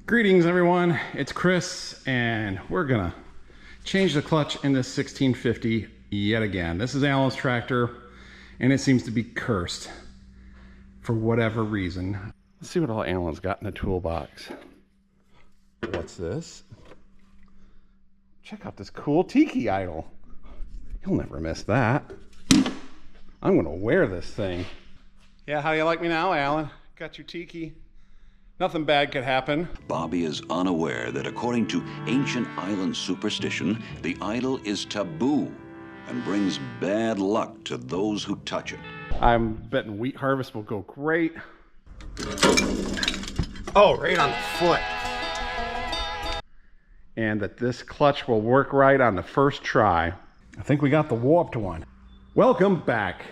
Greetings everyone, it's Chris and we're gonna change the clutch in this 1650 yet again. This is Alan's tractor and it seems to be cursed for whatever reason. Let's see what all Alan's got in the toolbox. What's this? Check out this cool tiki idol. You'll never miss that. I'm gonna wear this thing. Yeah, how do you like me now, Alan? Got your tiki. Nothing bad could happen. Bobby is unaware that according to ancient island superstition, the idol is taboo and brings bad luck to those who touch it. I'm betting wheat harvest will go great. Oh, right on the foot. And that this clutch will work right on the first try. I think we got the warped one. Welcome back.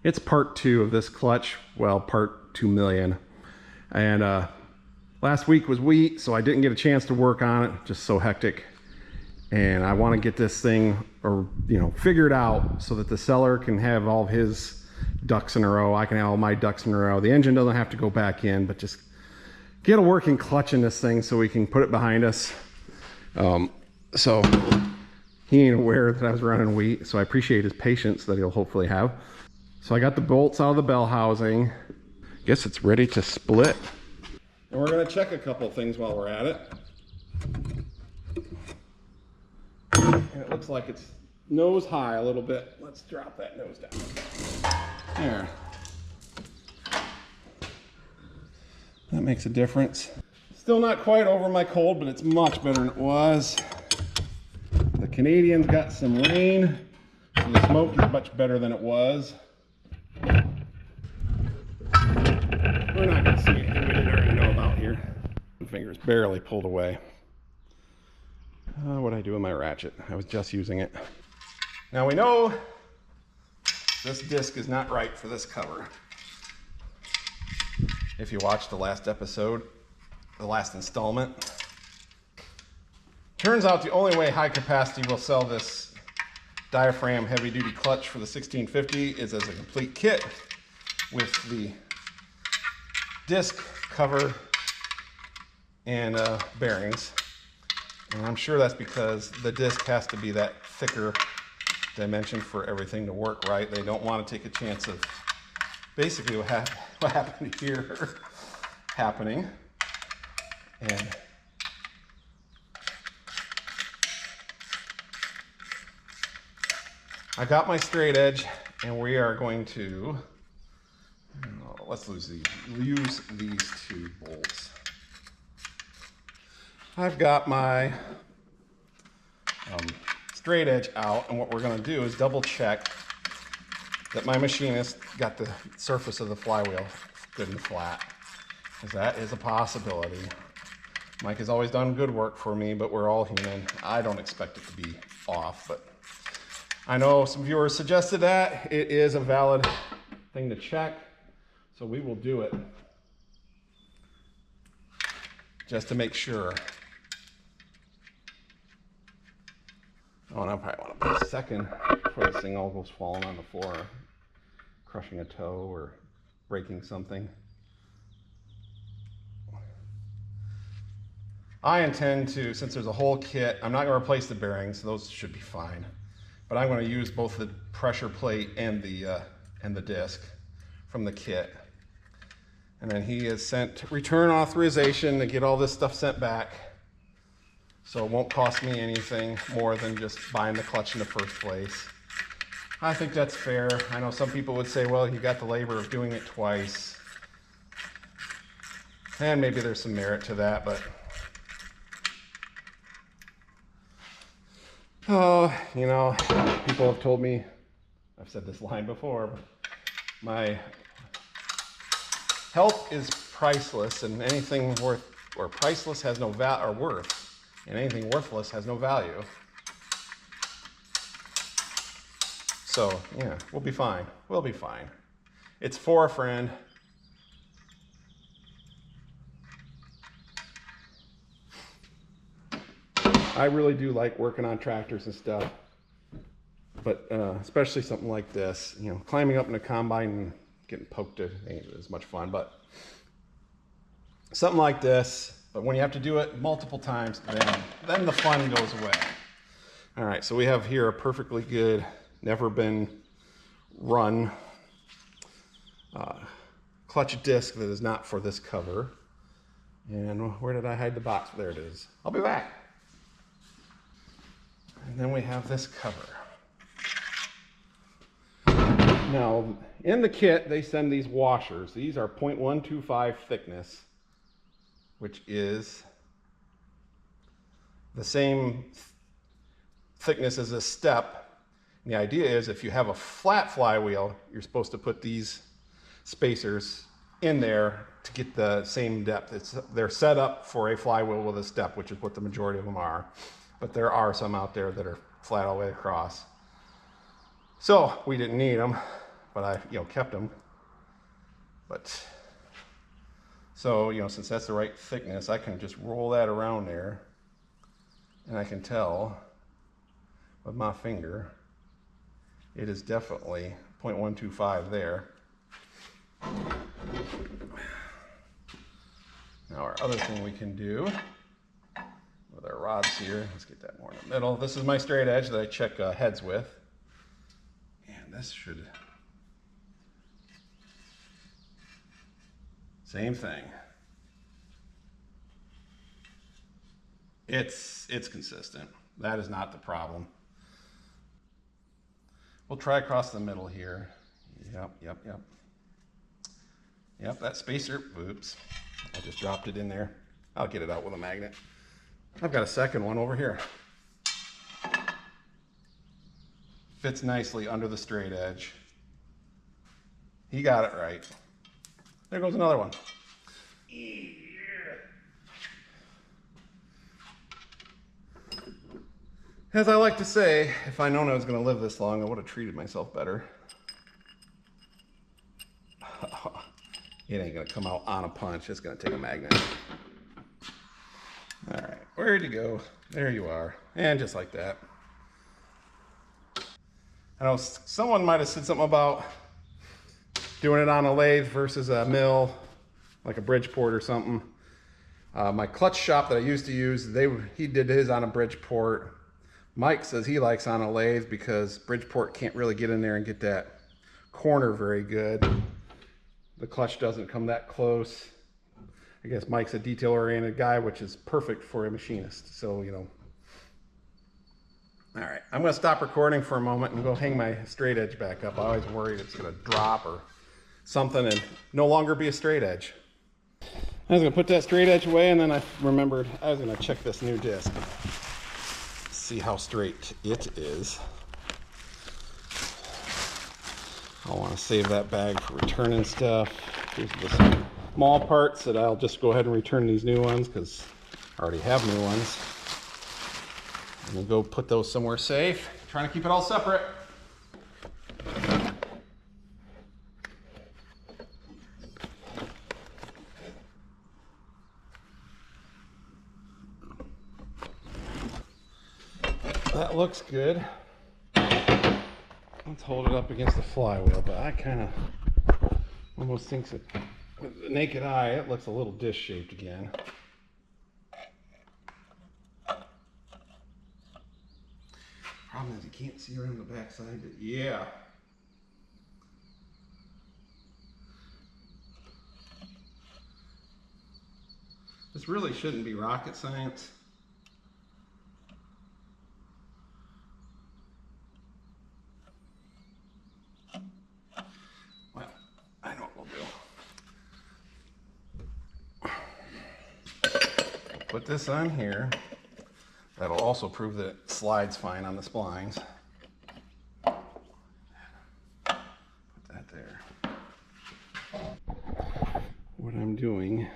It's part 2 of this clutch. Well, part 2 million. And last week was wheat, so I didn't get a chance to work on it. Just so hectic. And I want to get this thing, figured out so that the seller can have all of his ducks in a row. I can have all my ducks in a row. The engine doesn't have to go back in, but just get a working clutch in this thing so we can put it behind us. So he ain't aware that I was running wheat, so I appreciate his patience that he'll hopefully have. So I got the bolts out of the bell housing. Guess it's ready to split. And we're going to check a couple things while we're at it. And it looks like it's nose high a little bit. Let's drop that nose down. There. That makes a difference. Still not quite over my cold, but it's much better than it was. The Canadians got some rain, so the smoke is much better than it was. We're not going to see anything we didn't already know about here. My finger's barely pulled away. What'd I do with my ratchet? I was just using it. Now we know this disc is not right for this cover. If you watched the last episode, the last installment, turns out the only way High Capacity will sell this diaphragm heavy duty clutch for the 1650 is as a complete kit with the disc cover and bearings. And I'm sure that's because the disc has to be that thicker dimension for everything to work right. They don't want to take a chance of basically what happened here happening. And I got my straight edge, and we are going to let's use these 2 bolts. I've got my straight edge out, and what we're going to do is double check that my machinist got the surface of the flywheel good and flat, because that is a possibility. Mike has always done good work for me, but we're all human. I don't expect it to be off, but I know some viewers suggested that. It is a valid thing to check, so we will do it just to make sure. Oh, and I probably want to put a second before this thing all goes falling on the floor, crushing a toe or breaking something. I intend to, since there's a whole kit, I'm not going to replace the bearings, those should be fine. But I'm going to use both the pressure plate and the disc from the kit. And then he has sent return authorization to get all this stuff sent back. So it won't cost me anything more than just buying the clutch in the first place. I think that's fair. I know some people would say, well, you got the labor of doing it twice. And maybe there's some merit to that, but oh, people have told me, I've said this line before, but my health is priceless, and anything worth or priceless has no value, or worth, and anything worthless has no value. So, yeah, we'll be fine. We'll be fine. It's for a friend. I really do like working on tractors and stuff, but especially something like this, climbing up in a combine and getting poked ain't as much fun, but something like this, But when you have to do it multiple times, then the fun goes away. All right, so we have here a perfectly good, never been run clutch disc that is not for this cover. And where did I hide the box? There it is. I'll be back. And then we have this cover. Now, in the kit, they send these washers. These are 0.125 thickness, which is the same thickness as a step. And the idea is if you have a flat flywheel, you're supposed to put these spacers in there to get the same depth. They're set up for a flywheel with a step, which is what the majority of them are. But there are some out there that are flat all the way across. So we didn't need them, but I kept them. But so, since that's the right thickness, I can just roll that around there and I can tell with my finger, it is definitely 0.125 there. Now our other thing we can do with our rods here, let's get that more in the middle. This is my straight edge that I check heads with. And this should, same thing. It's consistent. That is not the problem. We'll try across the middle here. Yep, that spacer, oops, I just dropped it in there. I'll get it out with a magnet. I've got a second one over here. Fits nicely under the straight edge. He got it right. There goes another one. As I like to say, if I'd known I was going to live this long, I would have treated myself better. It ain't going to come out on a punch. It's going to take a magnet. All right, where'd you go? There you are. And just like that. I know someone might have said something about doing it on a lathe versus a mill, like a Bridgeport or something. My clutch shop that I used to use, he did his on a Bridgeport. Mike says he likes on a lathe because Bridgeport can't really get in there and get that corner very good. The clutch doesn't come that close. I guess Mike's a detail-oriented guy, which is perfect for a machinist. So, All right, I'm going to stop recording for a moment and go hang my straight edge back up. I always worried it's going to drop or something and no longer be a straight edge. I was going to put that straight edge away, and then I remembered I was going to check this new disc. See how straight it is. I want to save that bag for returning stuff. Here's the small parts that I'll just go ahead and return these new ones because I already have new ones. And then go put those somewhere safe. Trying to keep it all separate. That looks good. Let's hold it up against the flywheel, but I kind of almost think that with the naked eye, it looks a little disc-shaped again. Problem is you can't see around the backside, but yeah. This really shouldn't be rocket science. Well, I know what we'll do. Put this on here. That'll also prove that it slides fine on the splines. Put that there. What I'm doing,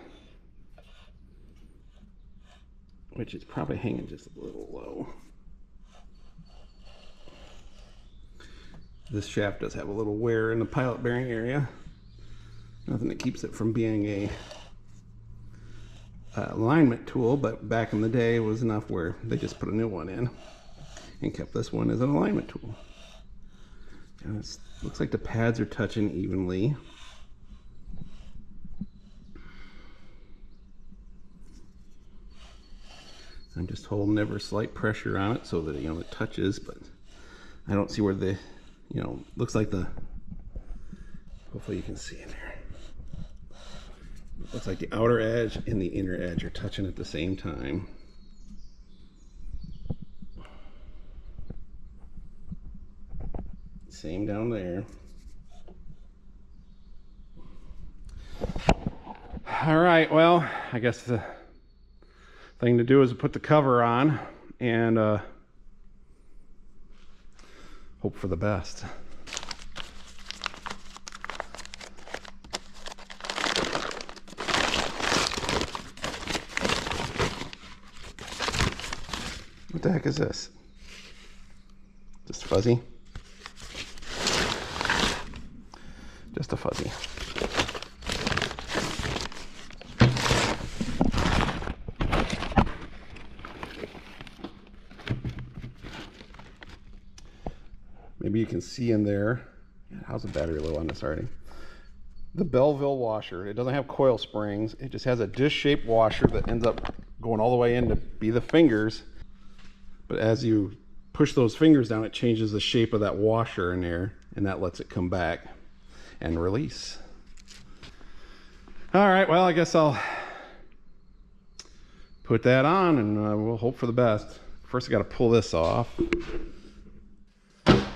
which is probably hanging just a little low. This shaft does have a little wear in the pilot bearing area. Nothing that keeps it from being a alignment tool, but back in the day it was enough where they just put a new one in and kept this one as an alignment tool. And it looks like the pads are touching evenly. I'm just holding ever slight pressure on it so that, you know, it touches, but I don't see where the, you know, looks like the, hopefully you can see in there. Looks like the outer edge and the inner edge are touching at the same time. Same down there. All right, well, I guess the thing to do is put the cover on and hope for the best. What the heck is this? Just fuzzy? Just a fuzzy. Maybe you can see in there, how's the battery low on this already? The Belleville washer, it doesn't have coil springs. It just has a disc-shaped washer that ends up going all the way in to be the fingers. But as you push those fingers down, it changes the shape of that washer in there, and that lets it come back and release. All right, well, I guess I'll put that on and we'll hope for the best. First I got to pull this off.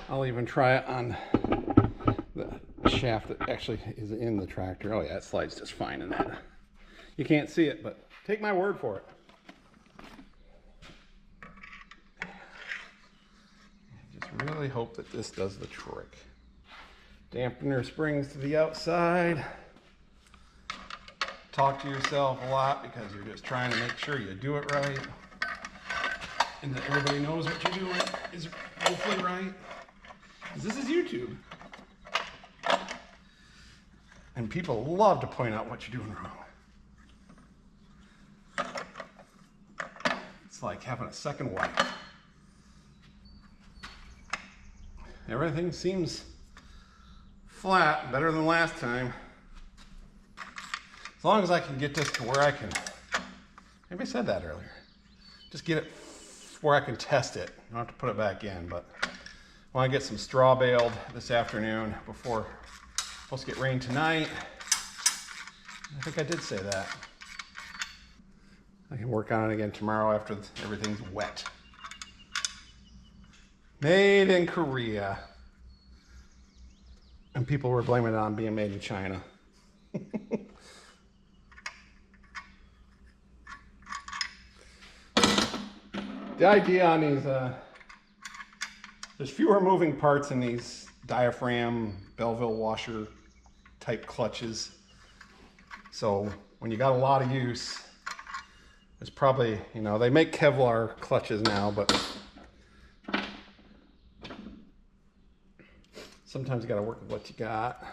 I'll even try it on the shaft that actually is in the tractor. Oh yeah, it slides just fine in that. You can't see it, but take my word for it. Just really hope that this does the trick. Dampener springs to the outside. Talk to yourself a lot because you're just trying to make sure you do it right. And that everybody knows what you're doing is hopefully right. Because this is YouTube. And people love to point out what you're doing wrong. It's like having a second wife. Everything seems flat, better than last time. As long as I can get this to where I can, maybe I said that earlier, just get it where I can test it. I don't have to put it back in, but I want to get some straw baled this afternoon before, supposed to get rain tonight. I think I did say that. I can work on it again tomorrow after everything's wet. Made in Korea. And people were blaming it on being made in China. The idea on these, there's fewer moving parts in these diaphragm Belleville washer type clutches. So when you got a lot of use, it's probably, you know, they make Kevlar clutches now, but sometimes you got to work with what you got.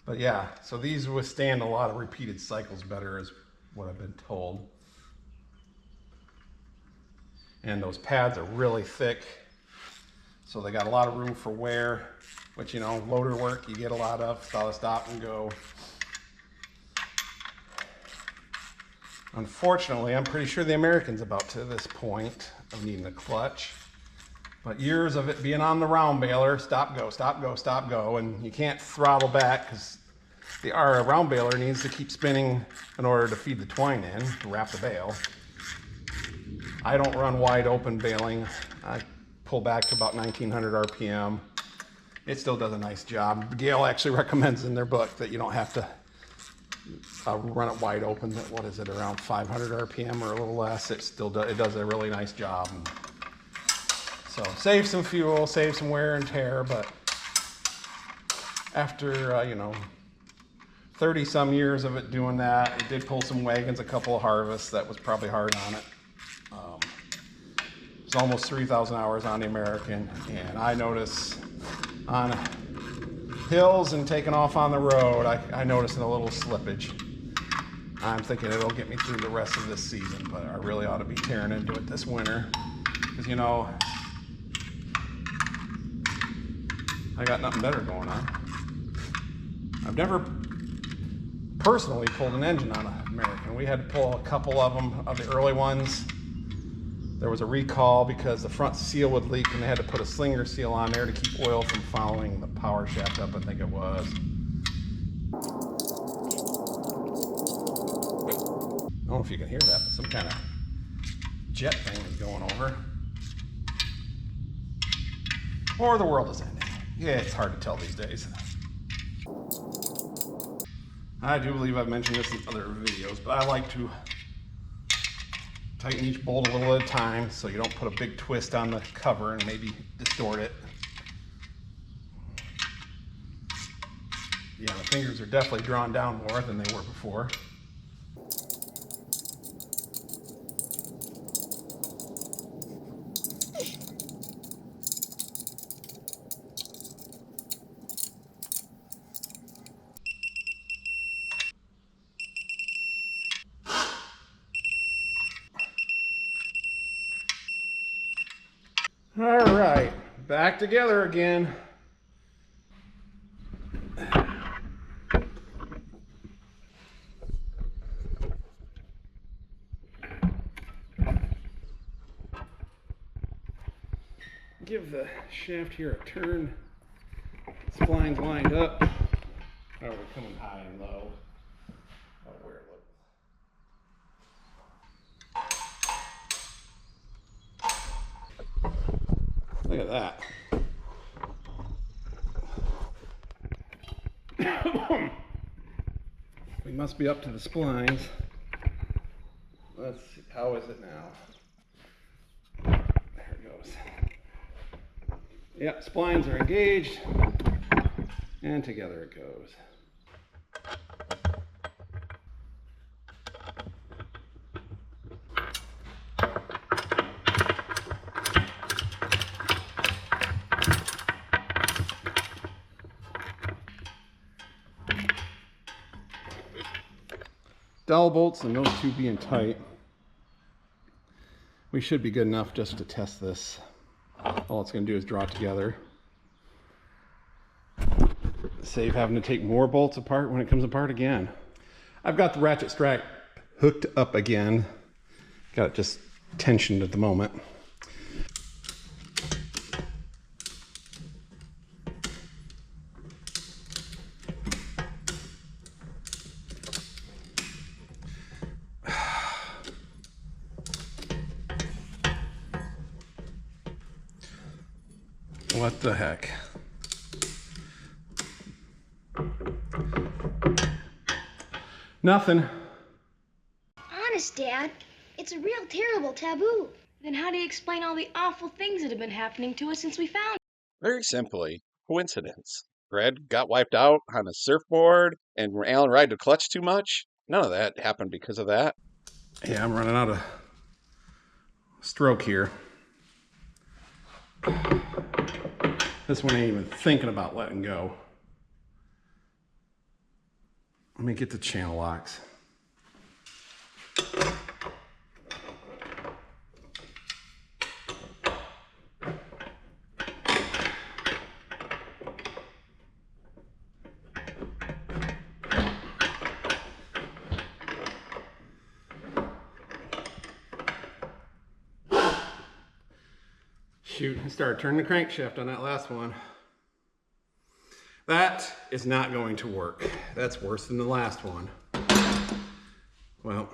But yeah, so these withstand a lot of repeated cycles better is what I've been told. And those pads are really thick, so they got a lot of room for wear, which, you know, loader work you get a lot of, it's all stop and go. Unfortunately, I'm pretty sure the American's about to this point of needing a clutch. But years of it being on the round baler, stop, go, stop, go, stop, go, and you can't throttle back because the round baler needs to keep spinning in order to feed the twine in, to wrap the bale. I don't run wide open baling. I pull back to about 1900 RPM. It still does a nice job. Gale actually recommends in their book that you don't have to run it wide open. What is it, around 500 RPM or a little less? It still does, it does a really nice job. And so save some fuel, save some wear and tear, but after, you know, 30 some years of it doing that, it did pull some wagons, a couple of harvests. That was probably hard on it. It's almost 3,000 hours on the American, and I notice on hills and taking off on the road, I notice a little slippage. I'm thinking it'll get me through the rest of this season, but I really ought to be tearing into it this winter, because, you know, I got nothing better going on. I've never personally pulled an engine on an American. We had to pull a couple of them, of the early ones. There was a recall because the front seal would leak and they had to put a slinger seal on there to keep oil from following the power shaft up, I think it was. I don't know if you can hear that, but some kind of jet thing is going over. Or the world is ending. Yeah, it's hard to tell these days. I do believe I've mentioned this in other videos, but I like to tighten each bolt a little at a time so you don't put a big twist on the cover and maybe distort it. Yeah, the fingers are definitely drawn down more than they were before. All right, back together again. Give the shaft here a turn. Spline's lined up. Oh, we're coming high and low. Oh, where it looks. Look at that. We must be up to the splines. Let's see, how is it now? There it goes. Yep, splines are engaged, and together it goes. Dowel bolts and those two being tight, we should be good enough just to test this. All it's going to do is draw it together. Save having to take more bolts apart when it comes apart again. I've got the ratchet strap hooked up again. Got it just tensioned at the moment. What the heck? Nothing. Honest, Dad, it's a real terrible taboo. Then how do you explain all the awful things that have been happening to us since we found it? Very simply, coincidence. Fred got wiped out on a surfboard, and Alan ride the clutch too much. None of that happened because of that. Yeah, I'm running out of stroke here. This one ain't even thinking about letting go. Let me get the channel locks. Shoot, I started turning the crankshaft on that last one. That is not going to work. That's worse than the last one. Well,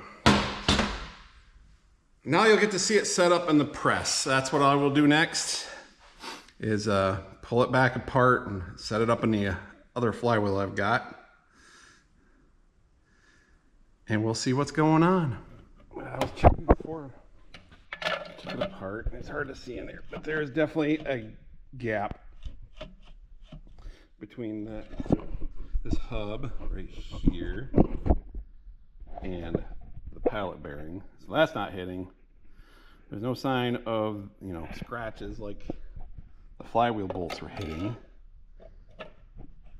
now you'll get to see it set up in the press. That's what I will do next, is pull it back apart and set it up in the other flywheel I've got. And we'll see what's going on. I was checking before. Took it apart. It's hard to see in there, but there is definitely a gap between this hub right here and the pallet bearing. So that's not hitting. There's no sign of, you know, scratches like the flywheel bolts were hitting.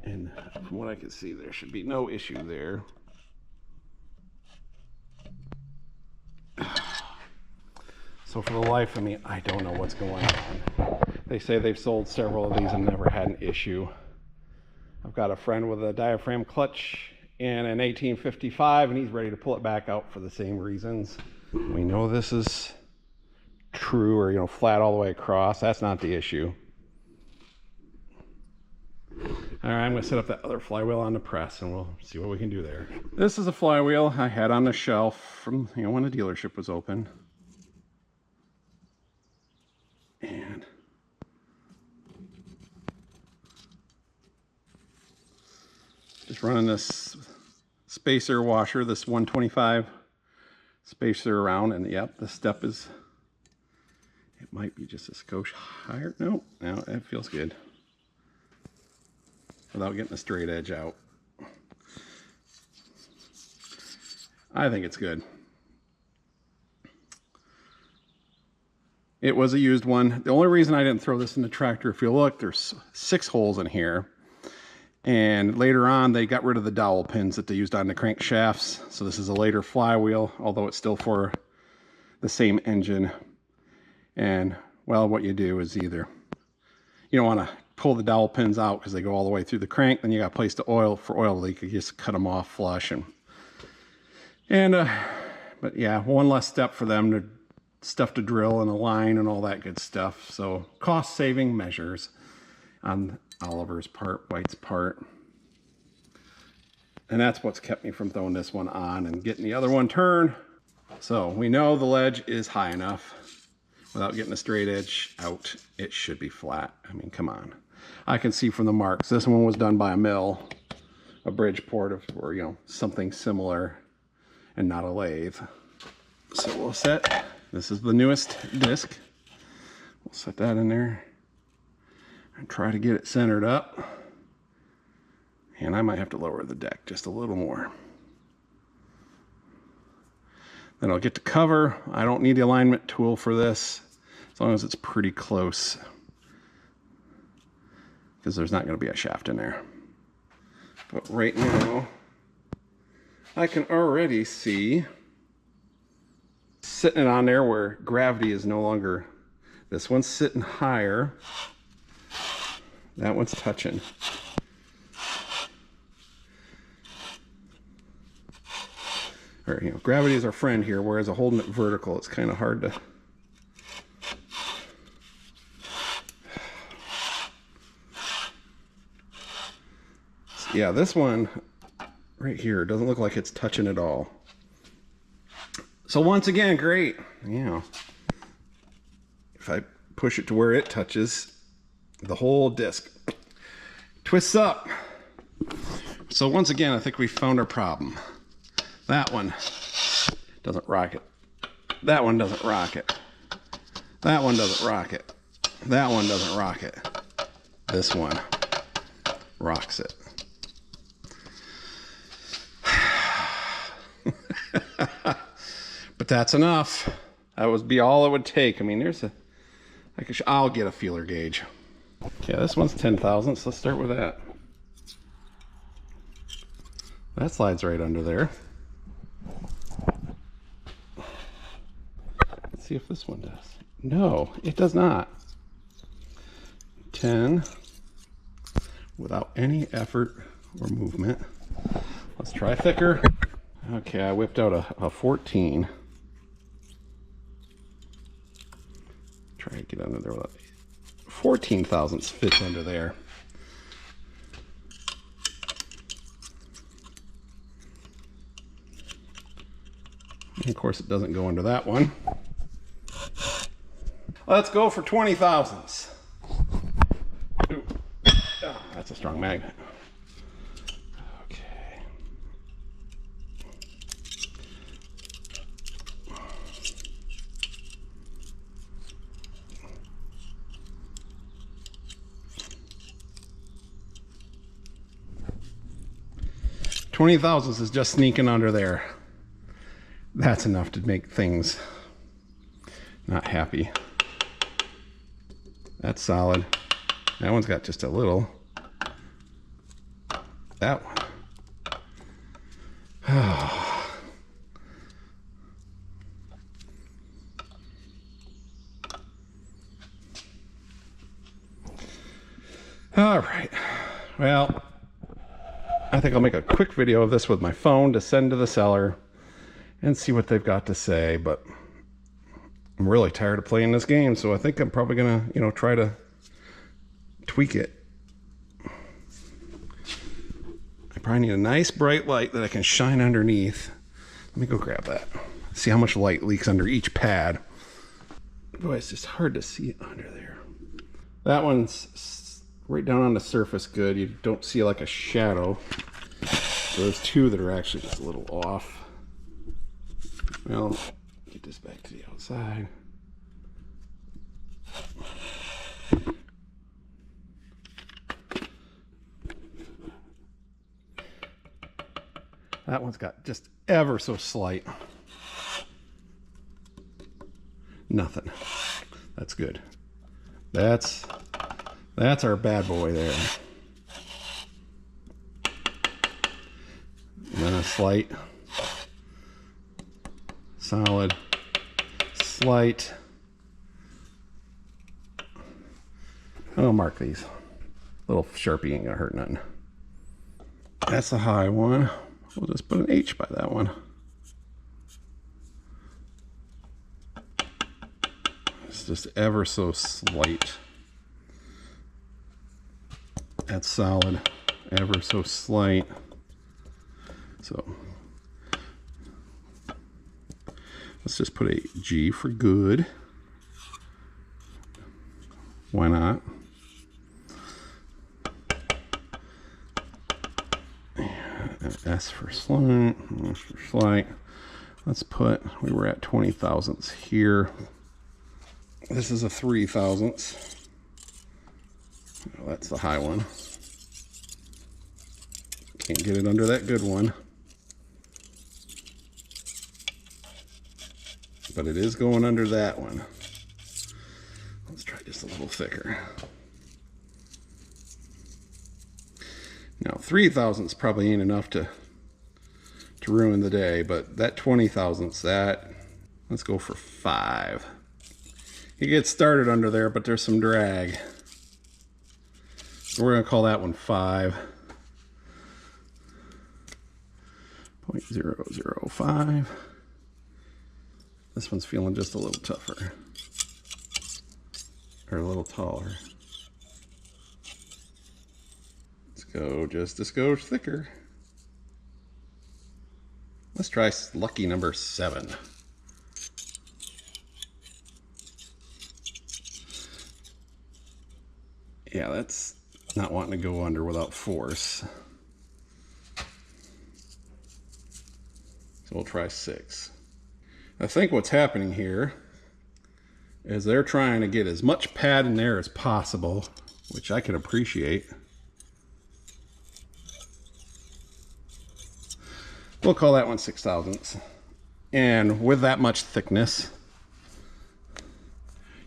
And from what I can see, there should be no issue there. So for the life of me, I don't know what's going on. They say they've sold several of these and never had an issue. I've got a friend with a diaphragm clutch in 1855, and he's ready to pull it back out for the same reasons. We know this is true, or, you know, flat all the way across. That's not the issue. All right, I'm going to set up that other flywheel on the press, and we'll see what we can do there. This is a flywheel I had on the shelf from, you know, when the dealership was open. And just running this spacer washer, this 125 spacer around, and yep, the step is, it might be just a skosh higher. No, it feels good without getting a straight edge out. I think it's good. It was a used one. The only reason I didn't throw this in the tractor, if you look, there's 6 holes in here. And later on, they got rid of the dowel pins that they used on the crankshafts. So this is a later flywheel, although it's still for the same engine. And, well, what you do is either, you don't want to pull the dowel pins out because they go all the way through the crank. Then you got a place to oil for oil leak. You just cut them off flush. But yeah, one less step for them to stuff to drill and a line and all that good stuff. So cost-saving measures on Oliver's part, White's part. And that's what's kept me from throwing this one on and getting the other one turned. So we know the ledge is high enough. Without getting a straight edge out, it should be flat. I mean, come on. I can see from the marks. This one was done by a mill, a Bridgeport, or, you know, something similar, and not a lathe. So we'll set, this is the newest disc. We'll set that in there and try to get it centered up. And I might have to lower the deck just a little more. Then I'll get the cover. I don't need the alignment tool for this, as long as it's pretty close, because there's not going to be a shaft in there. But right now, I can already see sitting it on there where gravity is no longer, this one's sitting higher, that one's touching. Or, you know, gravity is our friend here, whereas holding it vertical, it's kind of hard to. Yeah, this one right here doesn't look like it's touching at all. So once again, great. Yeah. If I push it to where it touches, the whole disc twists up. So once again, I think we found our problem. That one doesn't rock it. That one doesn't rock it. That one doesn't rock it. That one doesn't rock it. This one rocks it. But that's enough. That would be all it would take. I mean, there's a, I'll get a feeler gauge. Okay, this one's 10 thousandths. Let's start with that. That slides right under there. Let's see if this one does. No, it does not. 10 without any effort or movement. Let's try thicker. Okay, I whipped out a 14. Try to get under there. 14 thousandths fits under there. And of course, it doesn't go under that one. Let's go for 20 thousandths. Ooh. Oh, that's a strong magnet. Okay. $20 thousandths is just sneaking under there. That's enough to make things not happy. That's solid. That one's got just a little. That one. All right. Well, I I think I'll make a quick video of this with my phone to send to the seller and see what they've got to say. But I'm really tired of playing this game, so I think I'm probably gonna, you know, try to tweak it. I probably need a nice bright light that I can shine underneath. Let me go grab that. See how much light leaks under each pad. Boy, it's just hard to see it under there. That one's right down on the surface good. You don't see like a shadow. So there's two that are actually just a little off. Well, get this back to the outside. That one's got just ever so slight. Nothing. That's good. That's our bad boy there. And then a slight, solid, slight. I'll mark these. Little Sharpie ain't gonna hurt nothing. That's the high one. We'll just put an H by that one. It's just ever so slight. That's solid, ever so slight. So let's just put a G for good. Why not? S for slight, S for slight. Let's put, we were at 20 thousandths here. This is a 3 thousandths. Oh, that's the high one. Can't get it under that good one. But it is going under that one. Let's try just a little thicker. Now 3 thousandths probably ain't enough to ruin the day, but that 20 thousandths, that, let's go for 5. You get started under there, but there's some drag. So we're gonna call that one 5. 0.005. This one's feeling just a little tougher. Or a little taller. Let's go just a skosh thicker. Let's try lucky number 7. Yeah, that's not wanting to go under without force. So we'll try 6. I think what's happening here is they're trying to get as much pad in there as possible, which I can appreciate. We'll call that one 6 thousandths. And with that much thickness,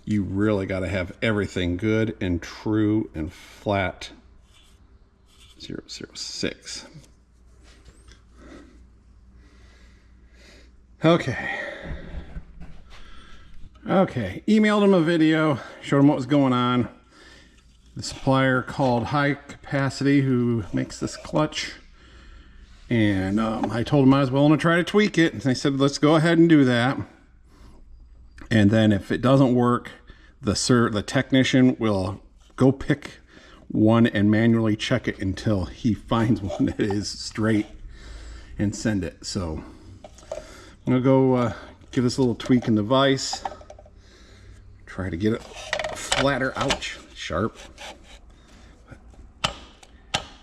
you really got to have everything good and true and flat. 0.006. Okay. Emailed him a video, showed him what was going on. The supplier called High Capacity, who makes this clutch. And I told him I was willing to try to tweak it. And they said, let's go ahead and do that. And then if it doesn't work, the technician will go pick one and manually check it until he finds one that is straight and send it. So I'm gonna go give this a little tweak in the vise. Try to get it flatter. Ouch, sharp.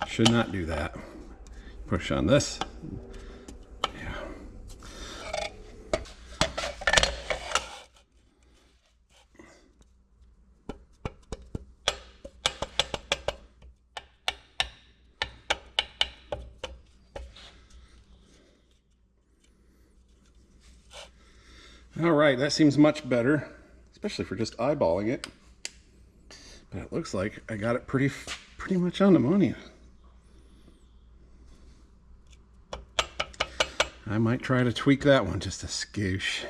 Should not do that. Push on this. Yeah. All right, that seems much better, especially for just eyeballing it. But it looks like I got it pretty much on the money. I might try to tweak that one just a skoosh.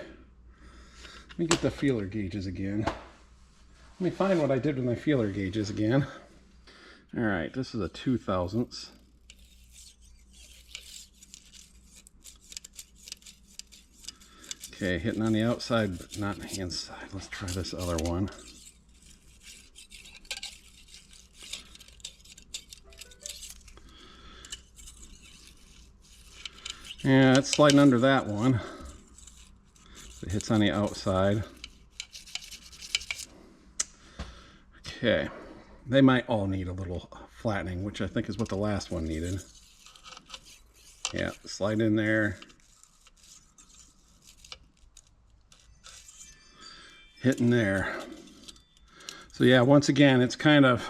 Let me get the feeler gauges again. Let me find what I did with my feeler gauges again. All right, this is a 2 thousandths. Okay, hitting on the outside, but not the inside. Let's try this other one. Yeah, it's sliding under that one. It hits on the outside. Okay, they might all need a little flattening, which I think is what the last one needed. Yeah, slide in there. Hitting there. So yeah, once again, it's kind of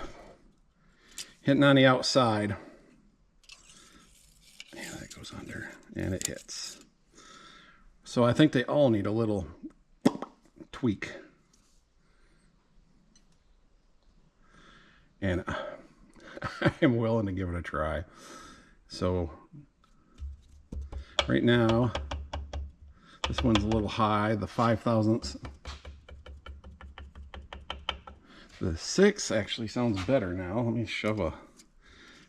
hitting on the outside. Yeah, that goes under and it hits. So I think they all need a little tweak. And I am willing to give it a try. So right now, this one's a little high, the 5/1000ths. The 6 actually sounds better now. Let me shove a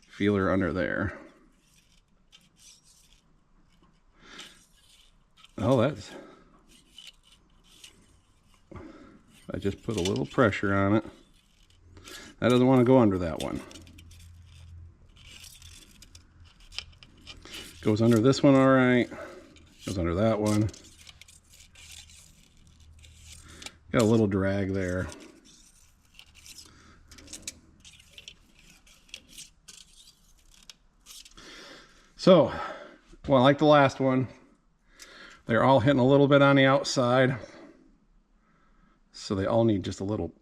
feeler under there. Oh, that's... I just put a little pressure on it. That doesn't want to go under that one. Goes under this one all right. Goes under that one. Got a little drag there. So, well, like the last one, they're all hitting a little bit on the outside. So they all need just a little,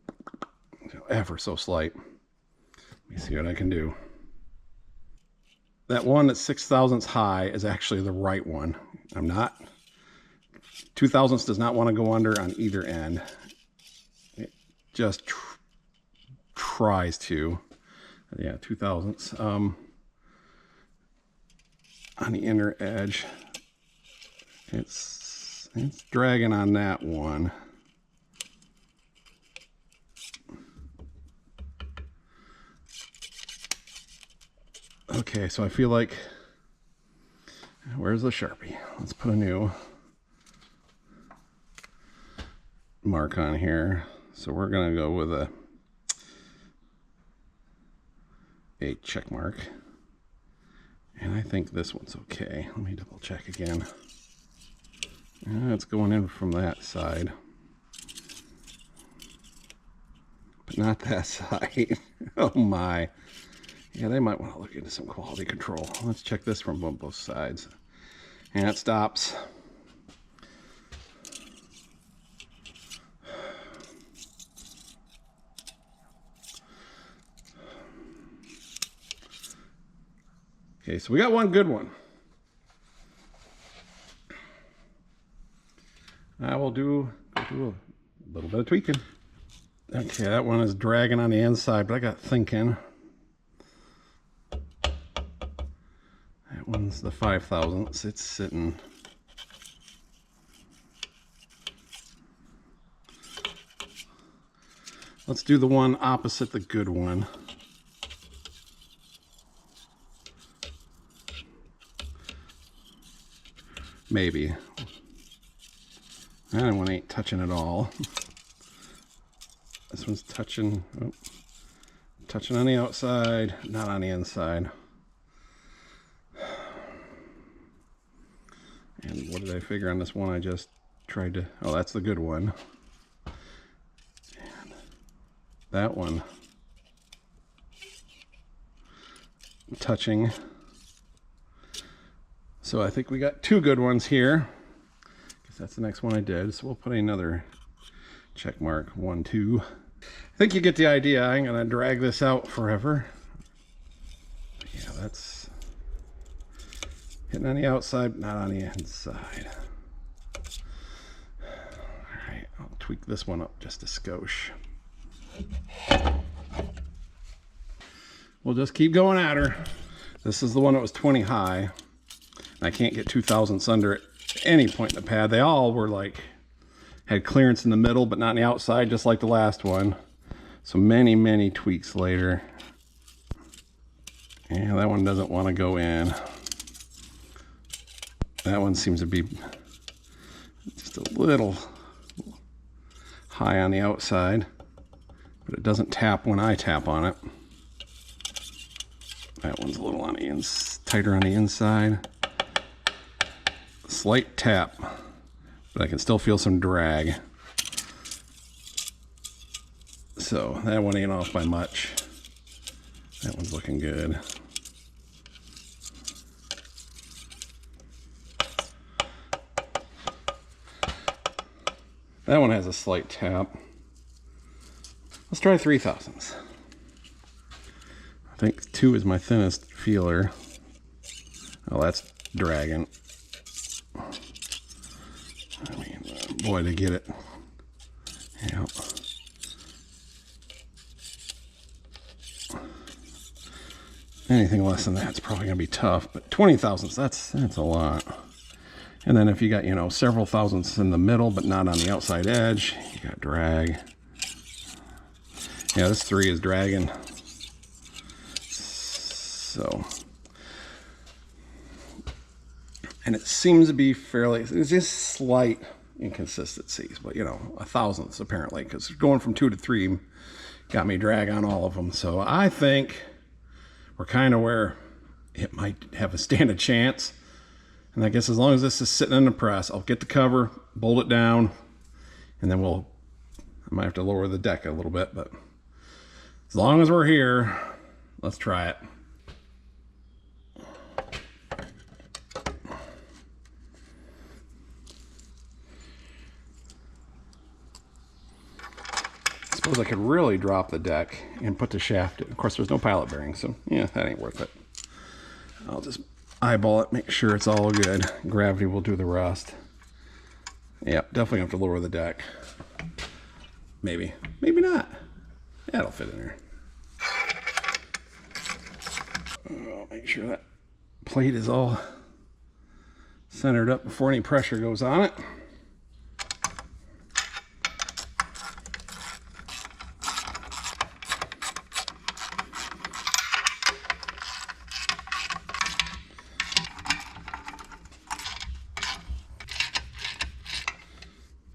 ever so slight. Let me see what I can do. That one that's 6/1000ths high is actually the right one. I'm not. 2/1000ths does not want to go under on either end. It just tries to. Yeah, 2/1000ths. On the inner edge, it's dragging on that one. Okay, so I feel like, where's the Sharpie? Let's put a new mark on here. So we're gonna go with a check mark. And I think this one's okay. Let me double check again. It's going in from that side. But not that side. Oh my. Yeah, they might want to look into some quality control. Let's check this from both sides. And it stops. Okay, so we got one good one. I will do a little bit of tweaking. Okay, that one is dragging on the inside, but I got thinking. That one's the 5/1000ths. It's sitting. Let's do the one opposite the good one. Maybe. That one ain't touching at all. This one's touching, touching on the outside, not on the inside. And what did I figure on this one? I just tried to, oh, that's the good one. And that one, touching. So I think we got two good ones here, because that's the next one I did. So we'll put another check mark, 1, 2. I think you get the idea. I'm gonna drag this out forever. Yeah, that's hitting on the outside, not on the inside. All right, I'll tweak this one up just a skosh. We'll just keep going at her. This is the one that was 20 high. I can't get 2/1000ths under at any point in the pad. They all were like, had clearance in the middle, but not on the outside, just like the last one. So many, many tweaks later. And that one doesn't want to go in. That one seems to be Just a little high on the outside, but it doesn't tap when I tap on it. That one's a little on the tighter on the inside. Slight tap, but I can still feel some drag. So that one ain't off by much. That one's looking good. That one has a slight tap. Let's try 3/1000. I think 2 is my thinnest feeler. Oh, that's dragging. I mean, boy, to get it. Yeah. Anything less than that's probably gonna be tough, but 20/1000, that's a lot. And then if you got, you know, several thousandths in the middle, but not on the outside edge, you got drag. Yeah, this 3 is dragging. So, and it seems to be fairly, it's just slight inconsistencies, but you know, 1/1000ths apparently, because going from 2 to 3 got me drag on all of them. So I think we're kind of where it might have a stand a chance. And I guess as long as this is sitting in the press, I'll get the cover, bolt it down, and then I might have to lower the deck a little bit, but as long as we're here, let's try it. I suppose I could really drop the deck and put the shaft in. Of course, there's no pilot bearing, so yeah, that ain't worth it. I'll just eyeball it, make sure it's all good. Gravity will do the rest. Yep, definitely have to lower the deck. Maybe, maybe not. Yeah, it'll fit in there. I'll make sure that plate is all centered up before any pressure goes on it.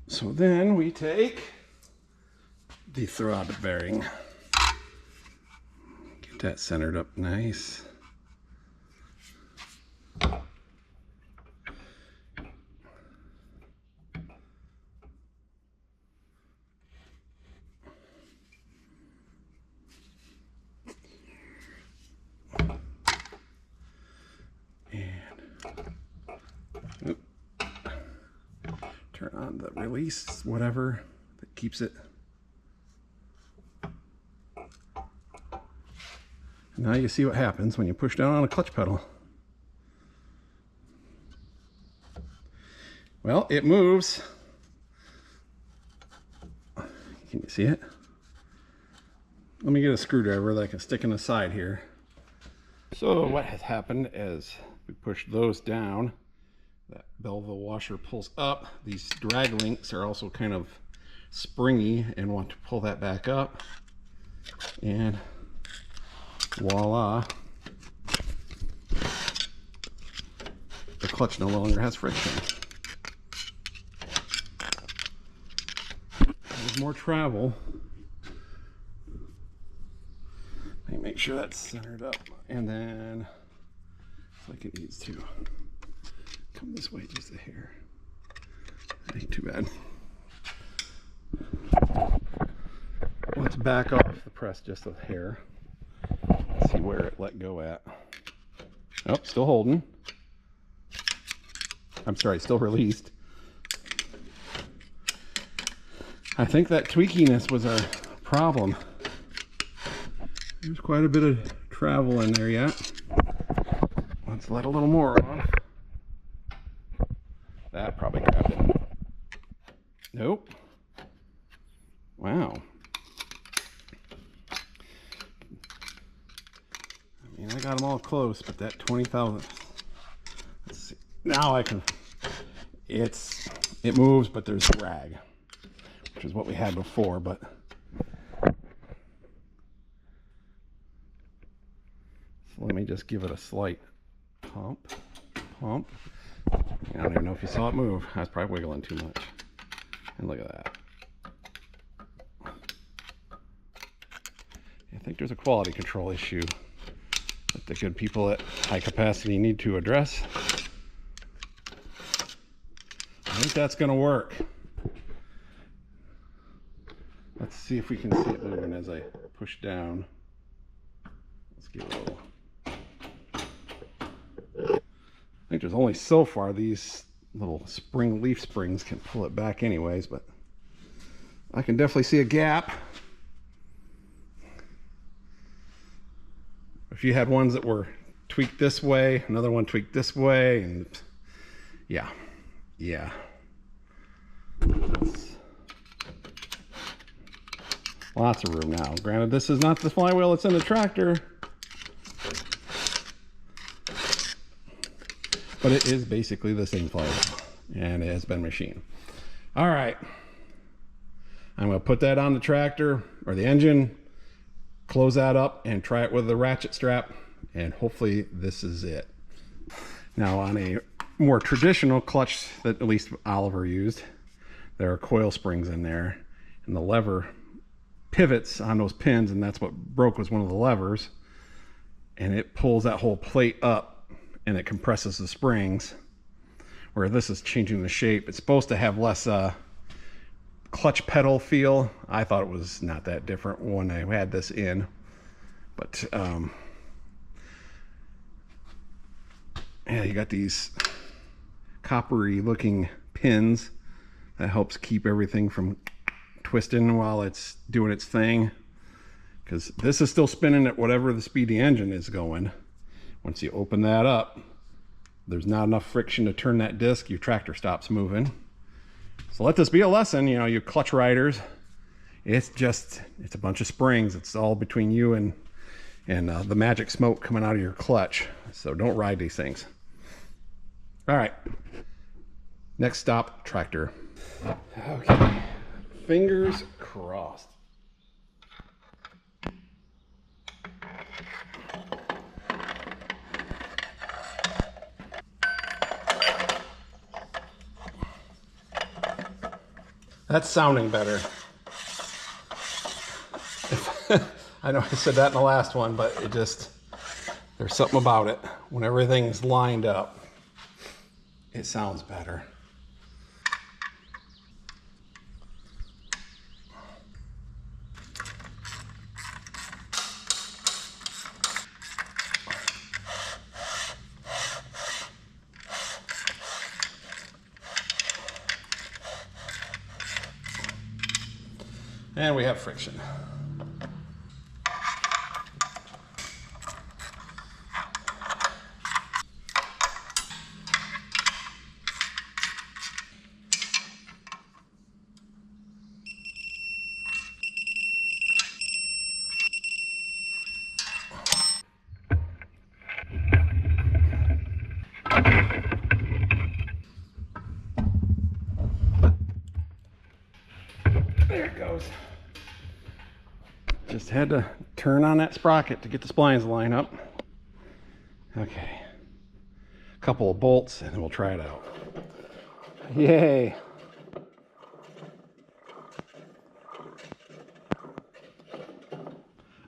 So then we take the throttle bearing, get that centered up nice. Turn on the release, whatever that keeps it. Now you see what happens when you push down on a clutch pedal. Well, it moves. Can you see it? Let me get a screwdriver that I can stick in the side here. So what has happened is we push those down. That Belleville washer pulls up. These drag links are also kind of springy and want to pull that back up. And voila. The clutch no longer has friction. There's more travel. Make sure that's centered up, and then it's like it needs to come this way just a hair. That ain't too bad. Let's back off the press just a hair. Let's see where it let go at. Oh, still holding. I'm sorry, still released. I think that tweakiness was our problem. There's quite a bit of travel in there yet. Let's let a little more off. That probably grabbed it. Nope. Wow. I mean, I got them all close, but that 20,000. Let's see. Now I can. It moves, but there's drag, which is what we had before. But so let me just give it a slight pump. I don't even know if you saw it move. I was probably wiggling too much. And look at that. I think there's a quality control issue that the good people at High Capacity need to address. I think that's going to work. Let's see if we can see it moving as I push down. Let's give it a little. I think there's only so far these little spring leaf springs can pull it back anyways, but I can definitely see a gap. If you had ones that were tweaked this way, another one tweaked this way, and yeah. Lots of room now. Granted, this is not the flywheel that's in the tractor, but it is basically the same flywheel, and it has been machined. All right, I'm going to put that on the tractor or the engine, close that up, and try it with the ratchet strap, and hopefully this is it. Now, on a more traditional clutch that at least Oliver used, there are coil springs in there, and the lever pivots on those pins, and that's what broke was one of the levers, and it pulls that whole plate up and it compresses the springs, where this is changing the shape. It's supposed to have less clutch pedal feel. I thought it was not that different when I had this in, but yeah, you got these coppery looking pins that helps keep everything from twisting while it's doing its thing, because this is still spinning at whatever the speed the engine is going. Once you open that up, there's not enough friction to turn that disc, your tractor stops moving. So let this be a lesson, you know, you clutch riders. It's a bunch of springs. It's all between you and the magic smoke coming out of your clutch. So don't ride these things. All right, next stop, tractor. Okay, fingers crossed. That's sounding better. I know I said that in the last one, but there's something about it. When everything's lined up, it sounds better. And we have friction. There it goes. Just had to turn on that sprocket to get the splines to line up. Okay. A couple of bolts and then we'll try it out. Yay.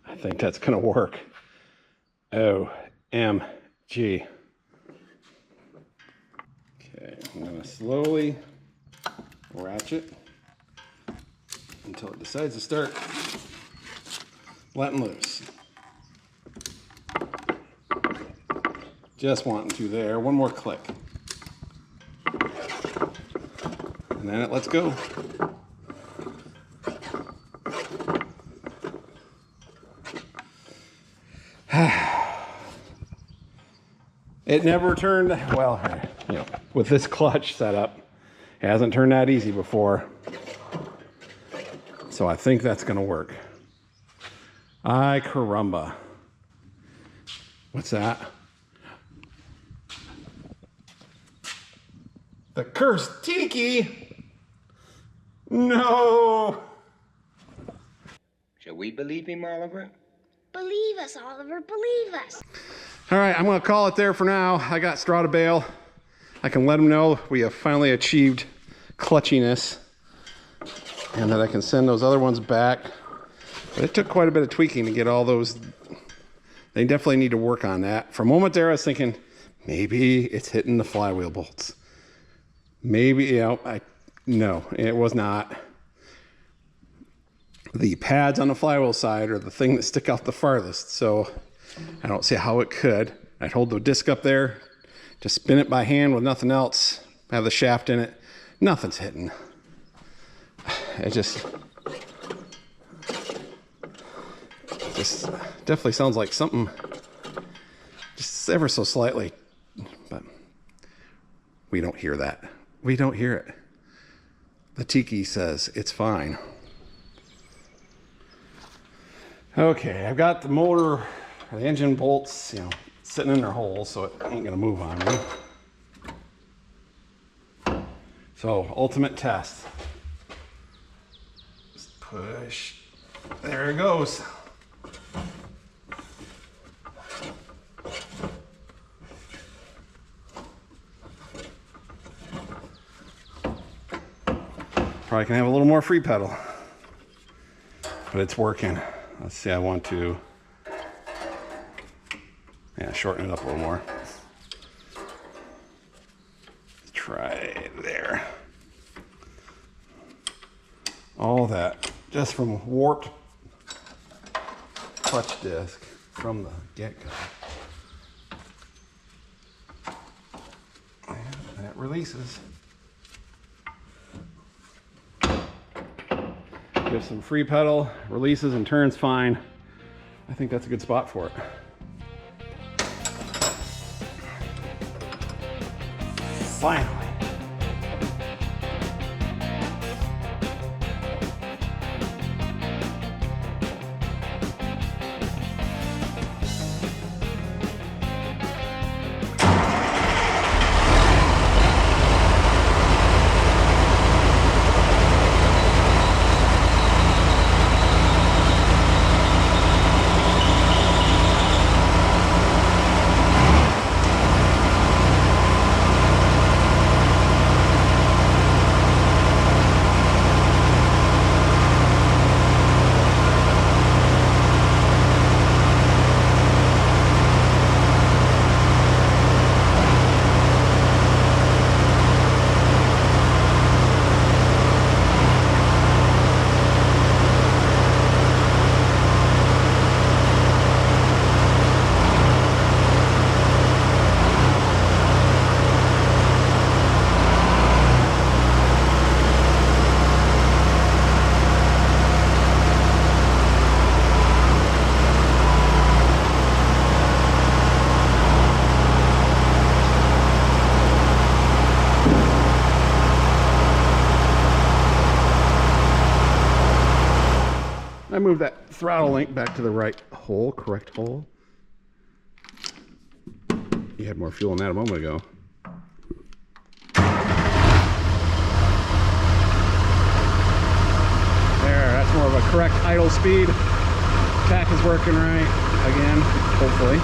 I think that's gonna work. OMG. Okay, I'm gonna slowly ratchet until it decides to start letting loose. Just wanting to there. One more click. And then it lets go. It never turned, well, you know, with this clutch setup, it hasn't turned that easy before. So I think that's gonna work. Ay caramba. What's that? The cursed tiki? No! Shall we believe him, Oliver? Believe us, Oliver, believe us. All right, I'm gonna call it there for now. I got straw to bale. I can let them know we have finally achieved clutchiness and that I can send those other ones back. But it took quite a bit of tweaking to get all those. They definitely need to work on that. For a moment there, I was thinking, maybe it's hitting the flywheel bolts. Maybe, you know, no, it was not. The pads on the flywheel side are the thing that stick out the farthest, so I don't see how it could. I'd hold the disc up there, just spin it by hand with nothing else, have the shaft in it. Nothing's hitting. It just definitely sounds like something just ever so slightly, but we don't hear that. We don't hear it. The Tiki says it's fine. Okay, I've got the motor, the engine bolts, you know, sitting in their holes, so it ain't gonna move on me. So, ultimate test. Just push. There it goes. Probably can have a little more free pedal, but it's working. Let's see, I want to, yeah, shorten it up a little more. Let's try it there. All that just from warped clutch disc from the get-go. And that releases. Give some free pedal, releases and turns fine. I think that's a good spot for it. Finally. I moved that throttle link back to the right hole, correct hole. You had more fuel in that a moment ago. There, that's more of a correct idle speed. Tack is working right again, hopefully.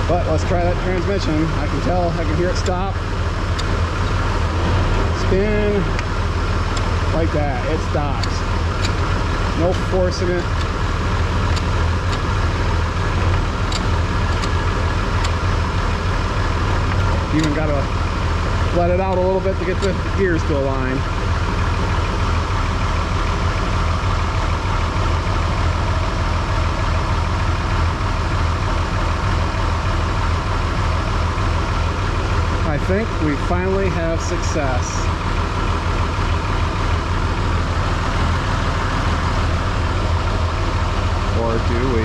But let's try that transmission. I can tell, I can hear it stop. Spin. Like that, it stops. No forcing it. Even gotta let it out a little bit to get the gears to align. I think we finally have success. Or do we?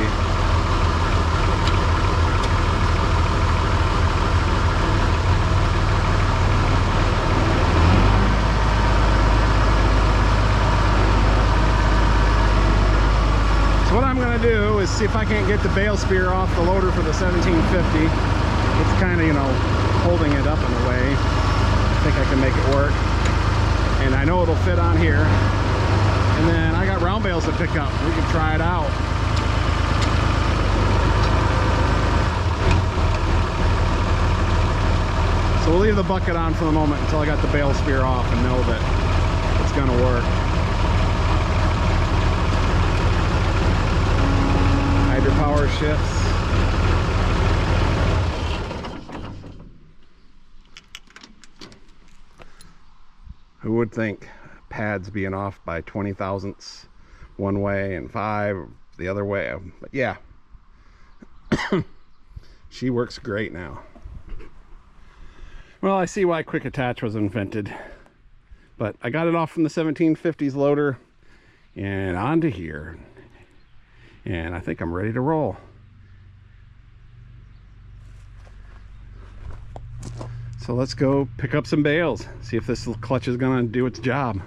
So what I'm going to do is see if I can't get the bale spear off the loader for the 1750. It's kind of, you know, holding it up in a way. I think I can make it work. And I know it'll fit on here. And then I got round bales to pick up. We can try it out. So we'll leave the bucket on for the moment until I got the bale spear off and know that it's gonna work. Hydropower shifts. Who would think pads being off by 20 thousandths one way and 5 the other way? But yeah, she works great now. Well, I see why quick attach was invented, but I got it off from the 1750s loader and onto here, and I think I'm ready to roll. So let's go pick up some bales, see if this clutch is gonna do its job.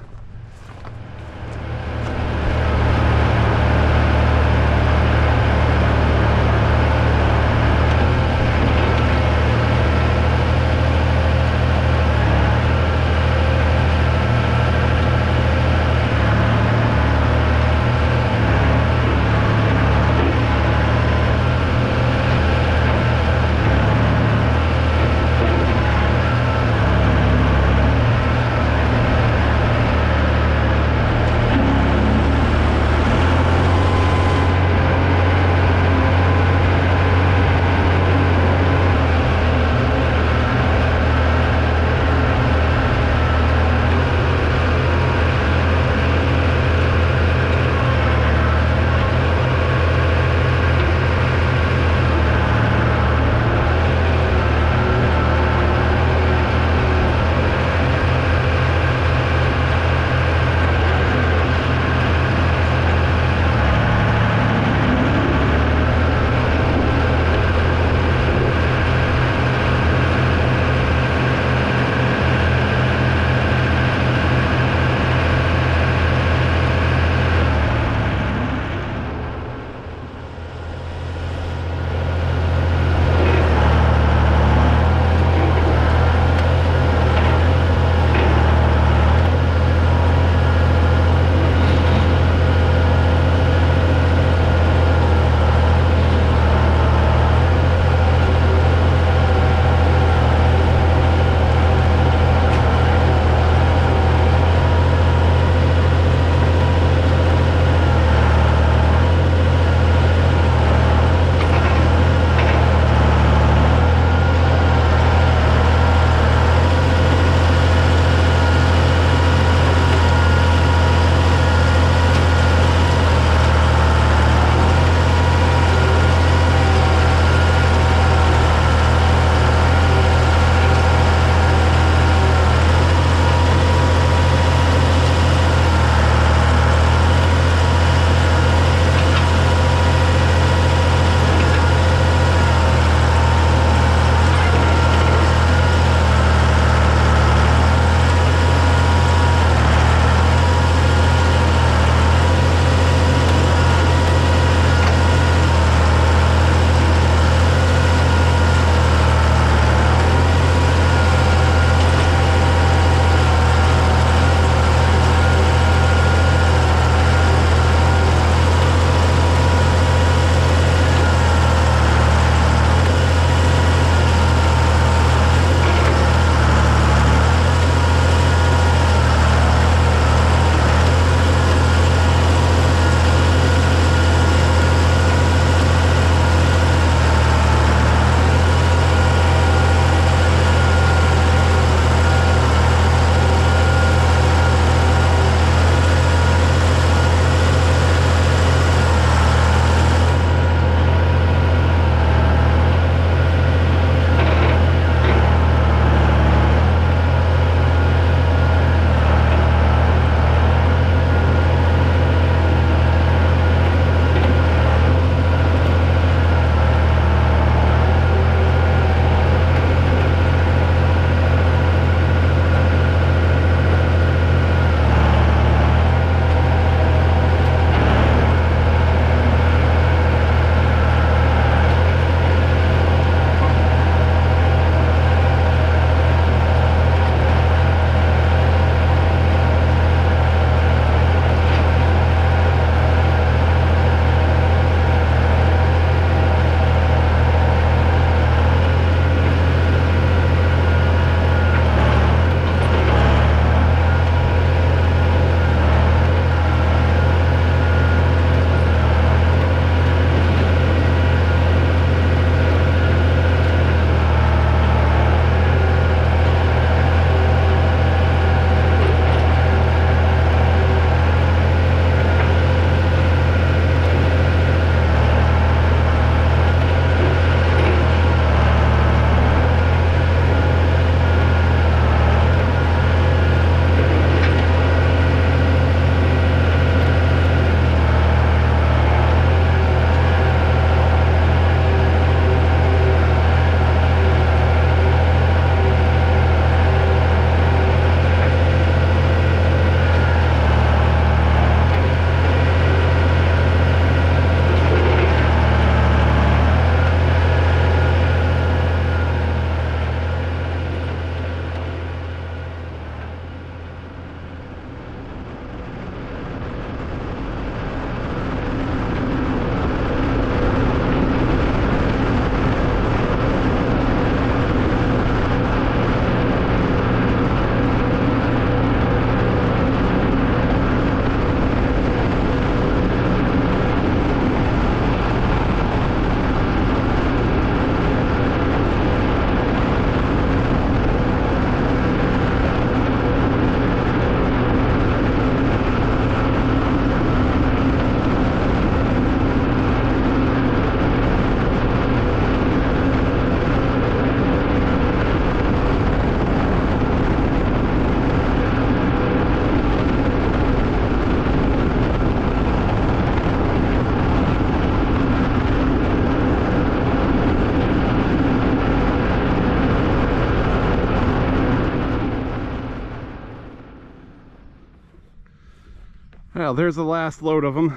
Well, there's the last load of them.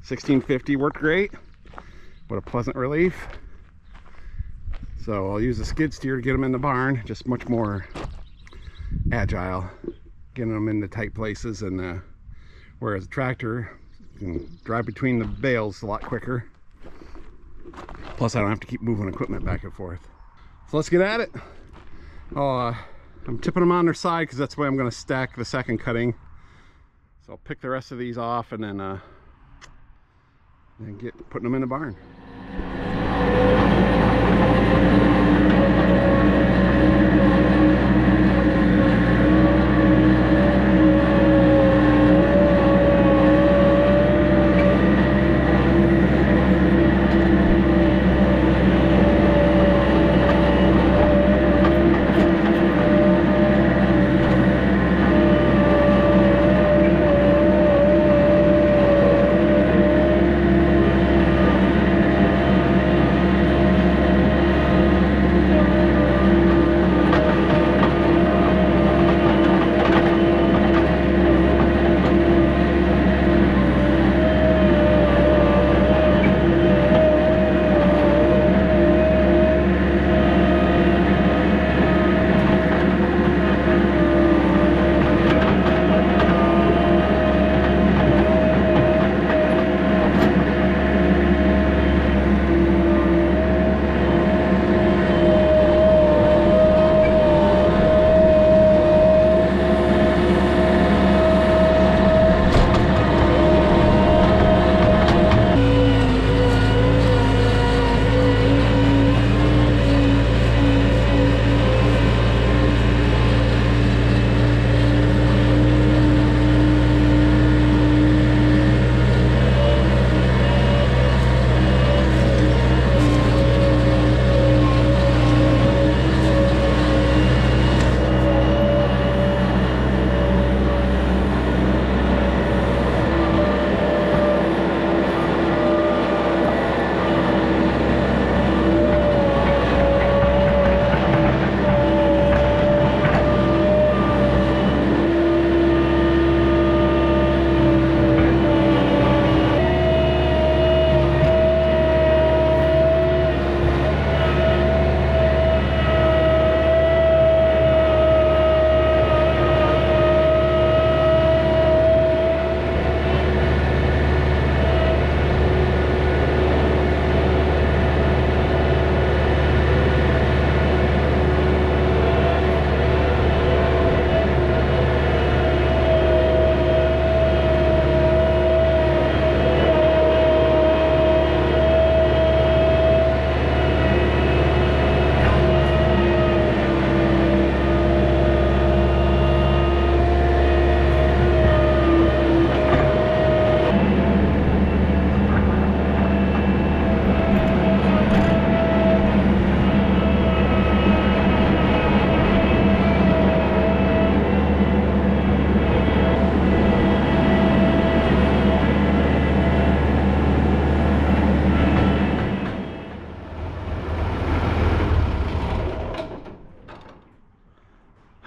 1650 worked great. What a pleasant relief. So I'll use the skid steer to get them in the barn, just much more agile, getting them into tight places, and whereas the tractor can drive between the bales a lot quicker. Plus I don't have to keep moving equipment back and forth. So let's get at it. I'm tipping them on their side because that's the way I'm going to stack the second cutting. So I'll pick the rest of these off and then get putting them in the barn.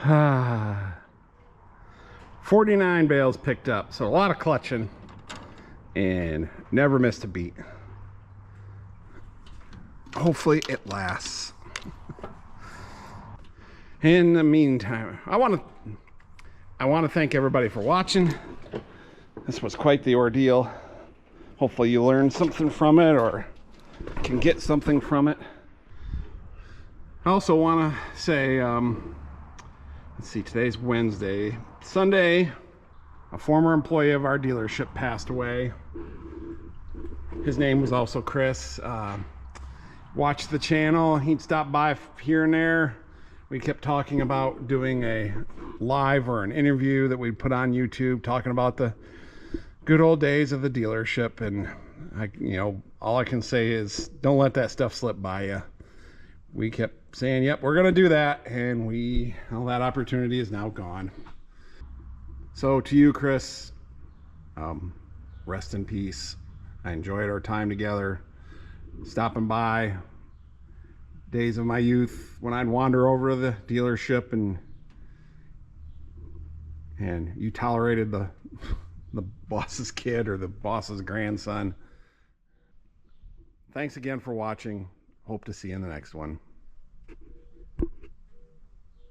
Ah, 49 bales picked up, so a lot of clutching and never missed a beat. Hopefully it lasts. In the meantime, I want to thank everybody for watching. This was quite the ordeal. Hopefully you learned something from it or can get something from it. I also want to say, let's see, today's Wednesday. Sunday, a former employee of our dealership passed away. His name was also Chris. Watched the channel. He'd stop by here and there. We kept talking about doing a live or an interview that we'd put on YouTube, talking about the good old days of the dealership. And all I can say is don't let that stuff slip by you. We kept saying, yep, we're going to do that. And that opportunity is now gone. So to you, Chris, rest in peace. I enjoyed our time together, stopping by. Days of my youth when I'd wander over to the dealership and you tolerated the the boss's kid or the boss's grandson. Thanks again for watching. Hope to see you in the next one.